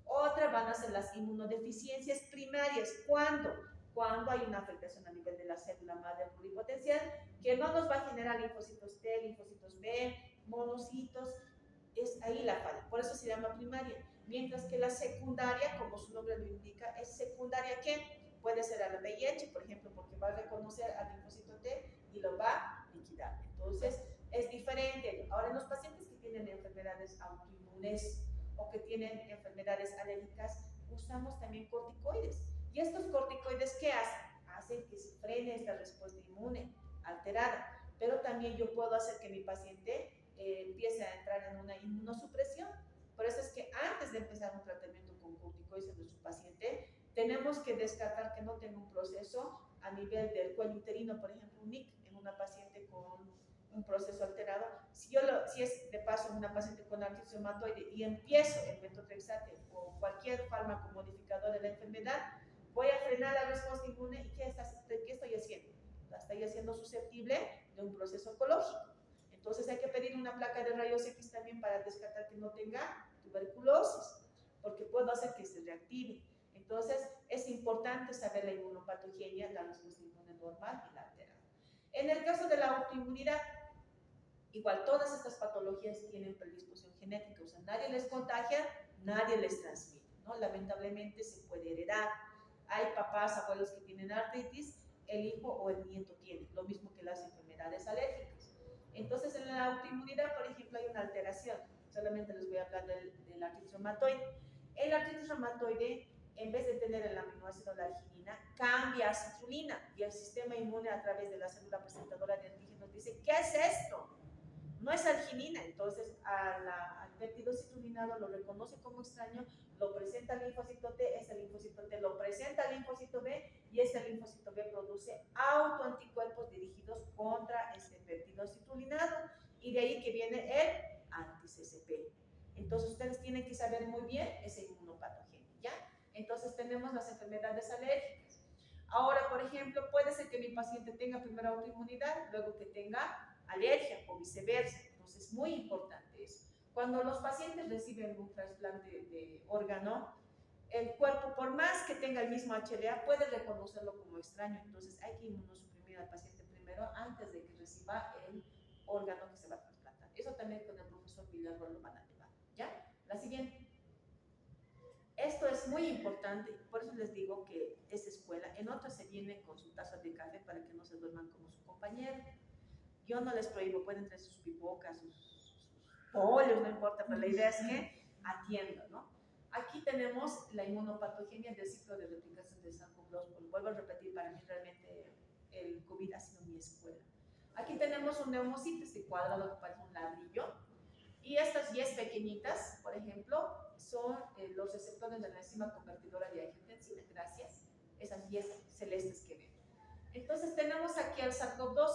Otra van a ser las inmunodeficiencias primarias. ¿Cuándo? Cuando hay una afectación a nivel de la célula madre pluripotencial que no nos va a generar linfocitos T, linfocitos B, monocitos. Es ahí la falla. Por eso se llama primaria. Mientras que la secundaria, como su nombre lo indica, es secundaria que puede ser a la VIH, por ejemplo, porque va a reconocer al linfocito T y lo va a liquidar. Entonces, es diferente. Ahora, en los pacientes que tienen enfermedades autoinmunes o que tienen enfermedades alérgicas, usamos también corticoides. ¿Y estos corticoides qué hacen? Hacen que se frene esta respuesta inmune alterada. Pero también yo puedo hacer que mi paciente empiece a entrar en una inmunosupresión. Por eso es que antes de empezar un tratamiento con corticoides en nuestro paciente, tenemos que descartar que no tenga un proceso a nivel del cuello uterino, por ejemplo, un NIC en una paciente con un proceso alterado. Si es de paso una paciente con artritis reumatoide y empiezo el metotrexate o cualquier fármaco modificador de la enfermedad, voy a frenar la respuesta inmune. ¿Y qué estoy haciendo? La estoy haciendo susceptible de un proceso oncológico. Entonces hay que pedir una placa de rayos X también para descartar que no tenga tuberculosis, porque puedo hacer que se reactive. Entonces es importante saber la inmunopatogenia, la respuesta inmune normal y la alterada. En el caso de la autoinmunidad, igual todas estas patologías tienen predisposición genética, o sea, nadie les contagia, nadie les transmite, ¿no? Lamentablemente se puede heredar. Hay papás, abuelos que tienen artritis, el hijo o el nieto tiene, lo mismo que las enfermedades alérgicas. Entonces, en la autoinmunidad, por ejemplo, hay una alteración. Solamente les voy a hablar del artritis reumatoide. El artritis reumatoide, en vez de tener el aminoácido la arginina, cambia a citrulina y el sistema inmune a través de la célula presentadora de antígenos dice, ¿qué es esto? No es arginina. Entonces al péptido citrulinado lo reconoce como extraño, lo presenta al linfocito T, este linfocito T lo presenta al linfocito B y este linfocito B produce autoanticuerpos dirigidos contra este péptido citrulinado y de ahí que viene el anti-CCP. Entonces ustedes tienen que saber muy bien esa inmunopatogenia, ¿ya? Entonces tenemos las enfermedades alérgicas. Ahora, por ejemplo, puede ser que mi paciente tenga primero autoinmunidad, luego que tenga alergia o viceversa. Entonces, es muy importante eso. Cuando los pacientes reciben un trasplante de órgano, el cuerpo, por más que tenga el mismo HLA, puede reconocerlo como extraño. Entonces, hay que inmunosuprimir al paciente primero antes de que reciba el órgano que se va a trasplantar. Eso también con el profesor Villarro lo van a llevar, ¿ya? La siguiente. Esto es muy importante, por eso les digo que es escuela. En otras se viene con su taza de café para que no se duerman como su compañero. Yo no les prohíbo, pueden traer sus pipocas, sus pollos, no importa, pero la idea es que atiendan, ¿no? Aquí tenemos la inmunopatogenia del ciclo de replicación del SARS-CoV-2. Vuelvo a repetir, para mí realmente el COVID ha sido mi escuela. Aquí tenemos un neumocito, este cuadrado que parece un ladrillo, y estas 10 pequeñitas, por ejemplo, son los receptores de la enzima convertidora de angiotensina, gracias, esas 10 celestes que ven. Entonces tenemos aquí al SARS-CoV-2,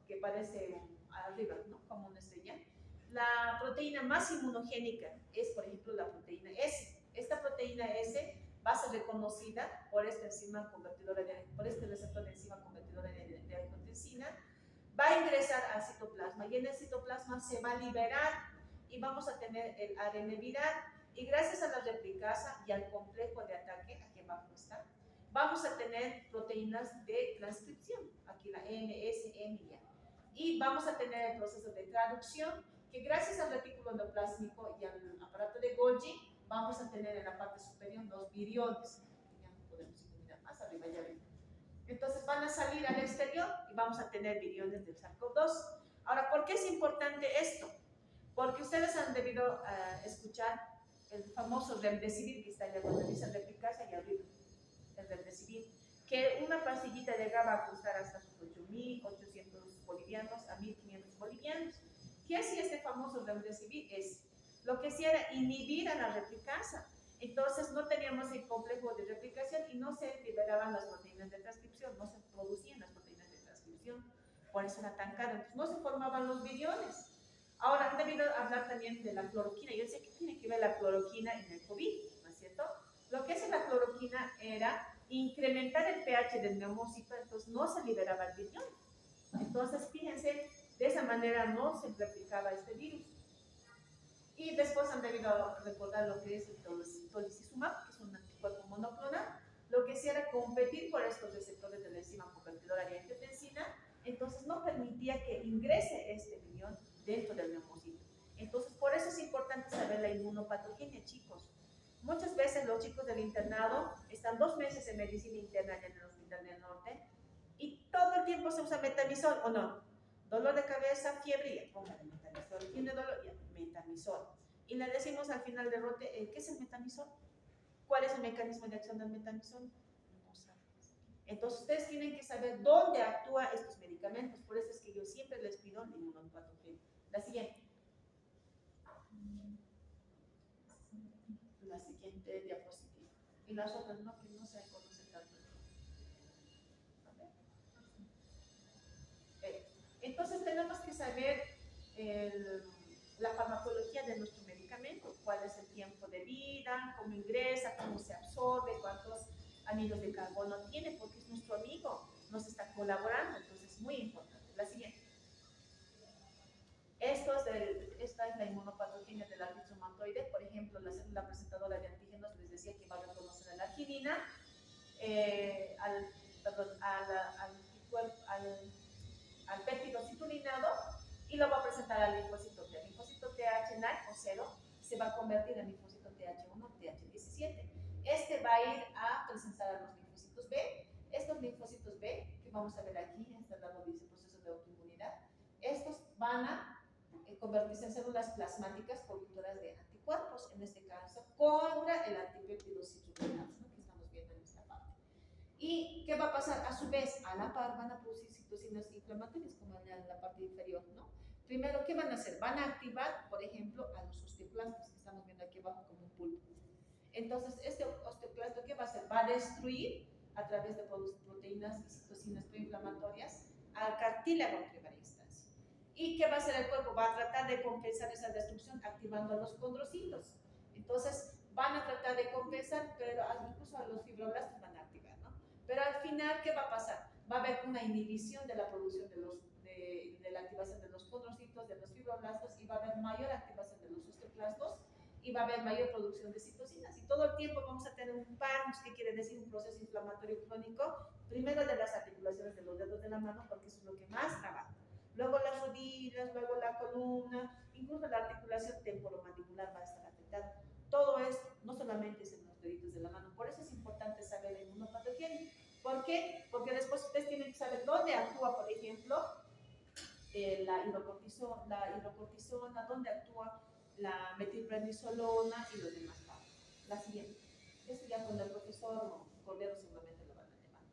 que parece arriba, ¿no? Como una estrella. La proteína más inmunogénica es, por ejemplo, la proteína S. Esta proteína S va a ser reconocida por esta enzima convertidora por este receptor de enzima convertidora de angiotensina, va a ingresar al citoplasma y en el citoplasma se va a liberar y vamos a tener el ARN viral y gracias a la replicasa y al complejo de ataque, aquí abajo está, vamos a tener proteínas de transcripción, aquí la N, S, M y A. Y vamos a tener el proceso de traducción, que gracias al retículo endoplásmico y al aparato de Golgi, vamos a tener en la parte superior los viriones. Ya no podemos iluminar más arriba, ya ven. Entonces van a salir al exterior y vamos a tener viriones del SARS-CoV-2. Ahora, ¿por qué es importante esto? Porque ustedes han debido escuchar el famoso remdesivir, que está allá cuando dice replicarse allá arriba, el remdesivir, que una pastillita llegaba a costar hasta 8.800 bolivianos a 1.500 bolivianos. ¿Qué hacía este famoso remdesivir? Lo que hacía era inhibir a la replicasa. Entonces no teníamos el complejo de replicación y no se liberaban las proteínas de transcripción, no se producían las proteínas de transcripción, por eso era tan caro. Entonces no se formaban los viriones. Ahora han debido hablar también de la cloroquina. Yo sé que tiene que ver la cloroquina en el COVID, ¿no es cierto? Lo que hace la cloroquina era incrementar el pH del neumocito, entonces no se liberaba el virión. Entonces fíjense, de esa manera no se replicaba este virus. Y después han debido recordar lo que es el tolicizumab, que es un anticuerpo monoclonal. Lo que hacía era competir por estos receptores de la enzima convertidora de angiotensina, entonces no permitía que ingrese este virión dentro del neumocito. Entonces, por eso es importante saber la inmunopatogenia, chicos. Muchas veces los chicos del internado están 2 meses en medicina interna en el Hospital del Norte y todo el tiempo se usa metamizol, ¿o no? Dolor de cabeza, fiebre, ya póngale metamizol. Tiene dolor, ya, metamizol. Y le decimos al final del rote, ¿qué es el metamizol? ¿Cuál es el mecanismo de acción del metamizol? No sabes. Entonces ustedes tienen que saber dónde actúan estos medicamentos. Por eso es que yo siempre les pido la inmunopatogenia. La siguiente. La siguiente diapositiva. Y las otras no, que no se conocen tanto. Entonces tenemos que saber la farmacología de nuestro medicamento, cuál es el tiempo de vida, cómo ingresa, cómo se absorbe, cuántos anillos de carbono tiene, porque es nuestro amigo, nos está colaborando, entonces es muy importante. La siguiente. Esta es la inmunopatogenia del artritis reumatoide. Por ejemplo, la célula presentadora de antígenos les decía que va a reconocer a la arginina, al péptido citrulinado y lo va a presentar al linfocito T. El linfocito TH NAC o 0 se va a convertir en linfocito TH1, TH17. Este va a ir a presentar a los linfocitos B. Estos linfocitos B, que vamos a ver aquí, en este lado dice proceso de autoinmunidad, estos van a convertirse en células plasmáticas productoras de anticuerpos, en este caso, contra el antipéptido citrulinado, ¿no? Que estamos viendo en esta parte. ¿Y qué va a pasar? A su vez, a la par van a producir citocinas inflamatorias, como en la parte inferior, ¿no? Primero, ¿qué van a hacer? Van a activar, por ejemplo, a los osteoclastos, que estamos viendo aquí abajo como un pulpo. Entonces, este osteoclasto, ¿qué va a hacer? Va a destruir, a través de proteínas y citocinas proinflamatorias, al cartílago en primera instancia. ¿Y qué va a hacer el cuerpo? Va a tratar de compensar esa destrucción activando a los condrocitos. Entonces, van a tratar de compensar, pero incluso a los fibroblastos van a activar, ¿no? Pero al final, ¿qué va a pasar? Va a haber una inhibición de la producción de la activación de los condrocitos, de los fibroblastos, y va a haber mayor activación de los osteoclastos, y va a haber mayor producción de citocinas. Y todo el tiempo vamos a tener un PARMS, que quiere decir un proceso inflamatorio crónico, primero de las articulaciones de los dedos de la mano, porque eso es lo que más trabaja. Luego las rodillas, luego la columna, incluso la articulación temporomandibular va a estar afectada. Todo esto no solamente es en los deditos de la mano, por eso es importante saber la inmunopatogenia. ¿Por qué? Porque después ustedes tienen que saber dónde actúa, por ejemplo, la hidrocortisona, dónde actúa la metilprednisolona y los demás. La siguiente. Esto ya con el profesor Cordero seguramente lo van a llamar.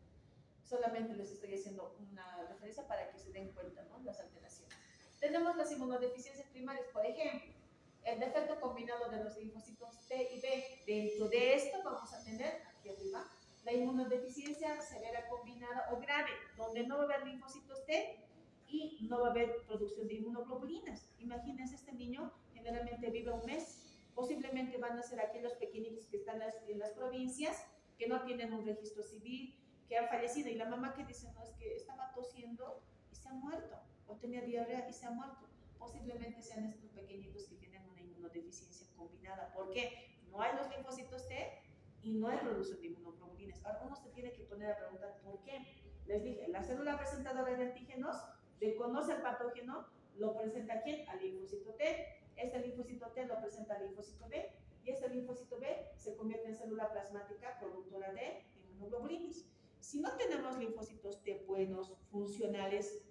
Solamente les estoy haciendo una referencia para que se den cuenta, ¿no? Las alteraciones. Tenemos las inmunodeficiencias primarias, por ejemplo, el defecto combinado de los linfocitos T y B. Dentro de esto vamos a tener, aquí arriba, la inmunodeficiencia severa combinada o grave, donde no va a haber linfocitos T y no va a haber producción de inmunoglobulinas. Imagínense, este niño generalmente vive un mes, posiblemente van a ser aquellos pequeñitos que están en las provincias, que no tienen un registro civil, que han fallecido, y la mamá que dice, no, es que estaba tosiendo y se ha muerto, o tenía diarrea y se ha muerto. Posiblemente sean estos pequeñitos que tienen una inmunodeficiencia combinada. ¿Por qué? No hay los linfocitos T y no hay producción de inmunoglobulinas. Ahora uno se tiene que poner a preguntar, ¿por qué? Les dije, la célula presentadora de antígenos reconoce el patógeno, lo presenta ¿a quién? Al linfocito T. Este linfocito T lo presenta al linfocito B, y este linfocito B se convierte en célula plasmática productora de inmunoglobulinas. Si no tenemos linfocitos T buenos, funcionales,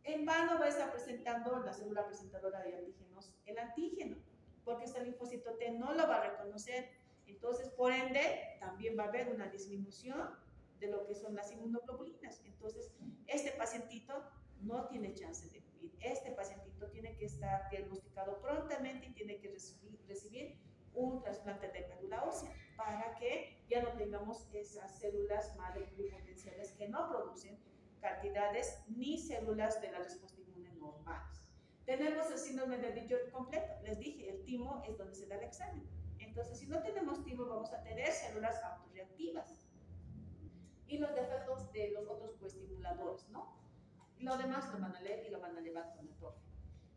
en vano va a estar presentando la célula presentadora de antígenos el antígeno, porque este linfocito T no lo va a reconocer. Entonces, por ende, también va a haber una disminución de lo que son las inmunoglobulinas. Entonces, este pacientito no tiene chance de vivir. Este pacientito tiene que estar diagnosticado prontamente y tiene que recibir un trasplante de médula ósea para que ya no tengamos esas células madre pluripotenciales que no producen cantidades ni células de la respuesta inmune normales. Tenemos el síndrome de DiGeorge completo. Les dije, el timo es donde se da el examen. Entonces, si no tenemos timo, vamos a tener células autorreactivas. Y los defectos de los otros coestimuladores, ¿no? Lo demás lo van a leer y lo van a llevar con el profe.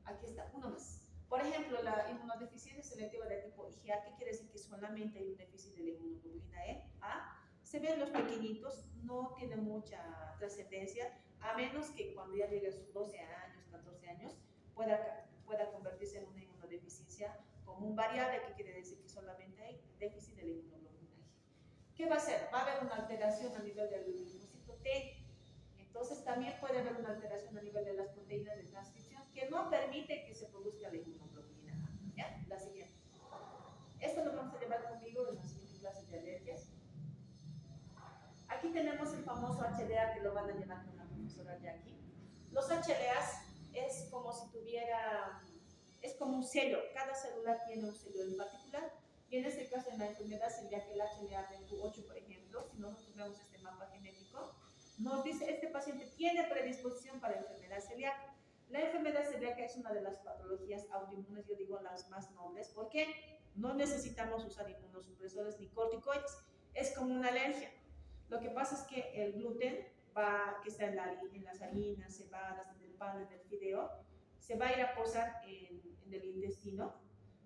Aquí está, uno más. Por ejemplo, la inmunodeficiencia selectiva de tipo IgA, ¿qué quiere decir? Que solamente hay un déficit de la inmunoglobulina E, A. Se ven los pequeñitos, no tiene mucha trascendencia, a menos que cuando ya llegue a sus 12 años, 14 años, pueda convertirse en una inmunodeficiencia común variable, que quiere decir que solamente hay déficit de la inmunoglobulina E. ¿Qué va a hacer? Va a haber una alteración a nivel del linfocito T. Entonces también puede haber una alteración a nivel de las proteínas de transcripción que no permite que se produzca la inmunoglobulina A. ¿Ya? La siguiente. Esto lo vamos a llevar conmigo en las siguientes clases de alergias. Aquí tenemos el famoso HLA que lo van a llevar con la profesora Jackie. Los HLAs es como si tuviera, es como un sello. Cada célula tiene un sello en particular. Y en este caso, en la enfermedad celíaca, el HLA de Q8, por ejemplo, si nosotros vemos este mapa genético, nos dice este paciente tiene predisposición para enfermedad celíaca. La enfermedad celíaca es una de las patologías autoinmunes, yo digo las más nobles, porque no necesitamos usar inmunosupresores ni corticoides, es como una alergia. Lo que pasa es que el gluten que está en las harinas, cebadas, en el pan, en el fideo, se va a ir a posar en el intestino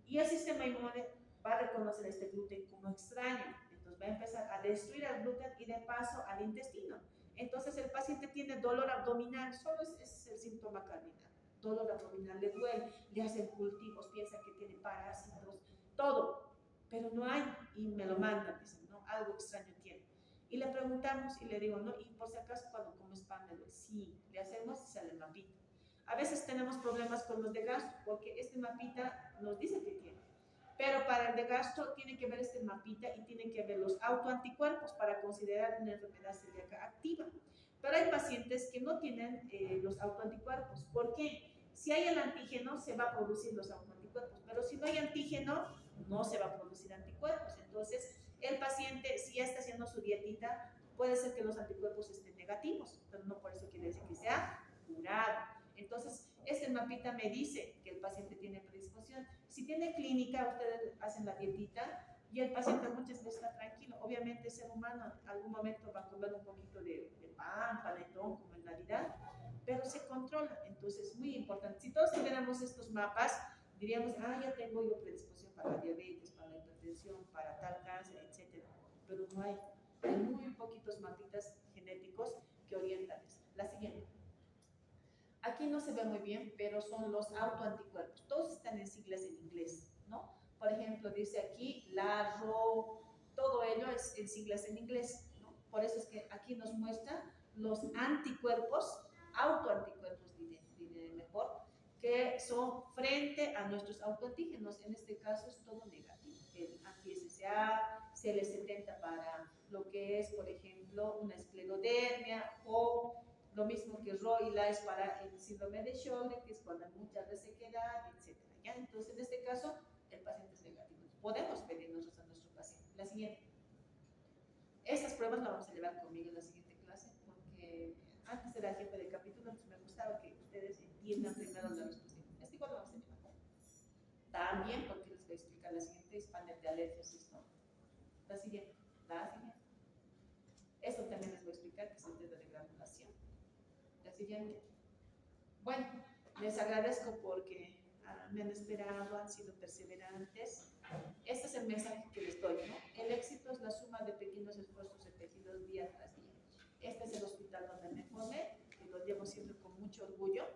y el sistema inmune va a reconocer este gluten como extraño. Entonces va a empezar a destruir el gluten y de paso al intestino. Entonces el paciente tiene dolor abdominal, solo es el síntoma cardinal. Dolor abdominal, le duele, le hacen cultivos, piensa que tiene parásitos, todo, pero no hay, y me lo mandan, dicen, no, algo extraño tiene. Y le preguntamos y le digo, no, y por si acaso cuando comes pan, le digo, sí, le hacemos y sale el mapita. A veces tenemos problemas con los de gastro, porque este mapita nos dice que tiene. Pero para el de gastro tiene que ver este mapita y tiene que ver los autoanticuerpos para considerar una enfermedad celíaca activa. Pero hay pacientes que no tienen los autoanticuerpos. ¿Por qué? Si hay el antígeno, se va a producir los autoanticuerpos, pero si no hay antígeno, no se va a producir anticuerpos. Entonces, el paciente, si ya está haciendo su dietita, puede ser que los anticuerpos estén negativos, pero no por eso quiere decir que sea curado. Entonces, este mapita me dice que el paciente tiene predisposición. Si tiene clínica, ustedes hacen la dietita y el paciente muchas veces está tranquilo. Obviamente, el ser humano en algún momento va a comer un poquito de pan, panetón, como en Navidad, pero se controla. Entonces, muy importante. Si todos tuviéramos estos mapas, diríamos, ya tengo yo predisposición para la diabetes, para la hipertensión, para tal cáncer, etc. Pero no hay. Hay muy poquitos mapitas genéticos que orientan eso. La siguiente. Aquí no se ve muy bien, pero son los autoanticuerpos. Todos están en siglas en inglés, ¿no? Por ejemplo, dice aquí LARO, todo ello es en siglas en inglés, ¿no? Por eso es que aquí nos muestra los anticuerpos, autoanticuerpos, diré mejor, que son frente a nuestros autoantígenos. En este caso es todo negativo. El anti-SSA, CL70 para lo que es, por ejemplo, una esclerodermia o lo mismo que Ro y Lais para el síndrome de Sjögren, que es cuando hay mucha resequedad, etc. ¿Ya? Entonces, en este caso, el paciente es negativo. Podemos pedir nosotros a nuestro paciente. La siguiente. Estas pruebas las vamos a llevar conmigo en la siguiente clase, porque antes era jefe de capítulo, entonces me gustaba que ustedes entiendan primero la respuesta. Este igual lo vamos a llevar. También, porque les voy a explicar la siguiente, es panel de alergias, ¿no? La siguiente. Esto también les voy a explicar, que es el dedo de granulación. La siguiente. Bueno, les agradezco porque me han esperado, han sido perseverantes. Este es el mensaje que les doy, ¿no? El éxito es la suma de pequeños esfuerzos repetidos día tras día. Este es el hospital donde me formé y lo llevo siempre con mucho orgullo.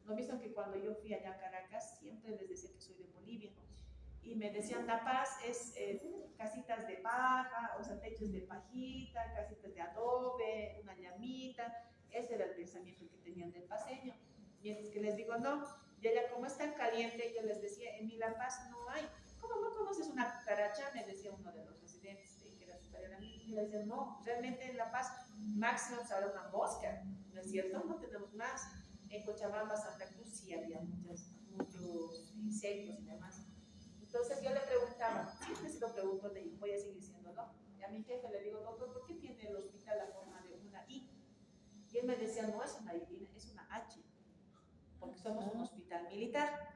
¿No vieron que cuando yo fui allá a Caracas siempre les decía que soy de Bolivia? Y me decían, La Paz es casitas de paja, o sea, techos de pajita, casitas de adobe, una llamita. Ese era el pensamiento que tenían del paseño. Mientras que les digo, no, y allá como es tan caliente, yo les decía, en mi La Paz no hay. ¿Cómo no conoces una cucaracha? Me decía uno de los residentes, que era superior a mí. Y yo le decía, no, realmente en La Paz máximo habrá una mosca, ¿no es cierto? No tenemos más. En Cochabamba, Santa Cruz, sí había muchos insectos y demás. Entonces yo le preguntaba, siempre se lo pregunto, voy a seguir diciéndolo. Y a mi jefe le digo, doctor, ¿por qué tiene el hospital la forma de una I? Y él me decía, no es una I, es una H, porque somos un hospital militar.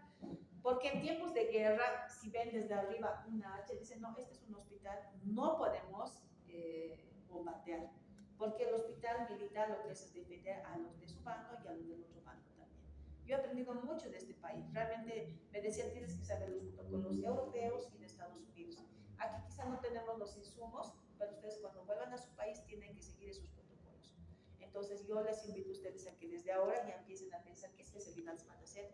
Porque en tiempos de guerra, si ven desde arriba una H, dicen, no, este es un hospital, no podemos bombardear. Porque el hospital militar lo que es defender a los de su bando y a los del otro bando también. Yo he aprendido mucho de este país. Realmente me decían, tienes que saber los protocolos europeos y de Estados Unidos. Aquí quizá no tenemos los insumos, pero ustedes cuando vuelvan a su país tienen que seguir esos protocolos. Entonces yo les invito a ustedes a que desde ahora ya empiecen a pensar qué especialidades van a hacer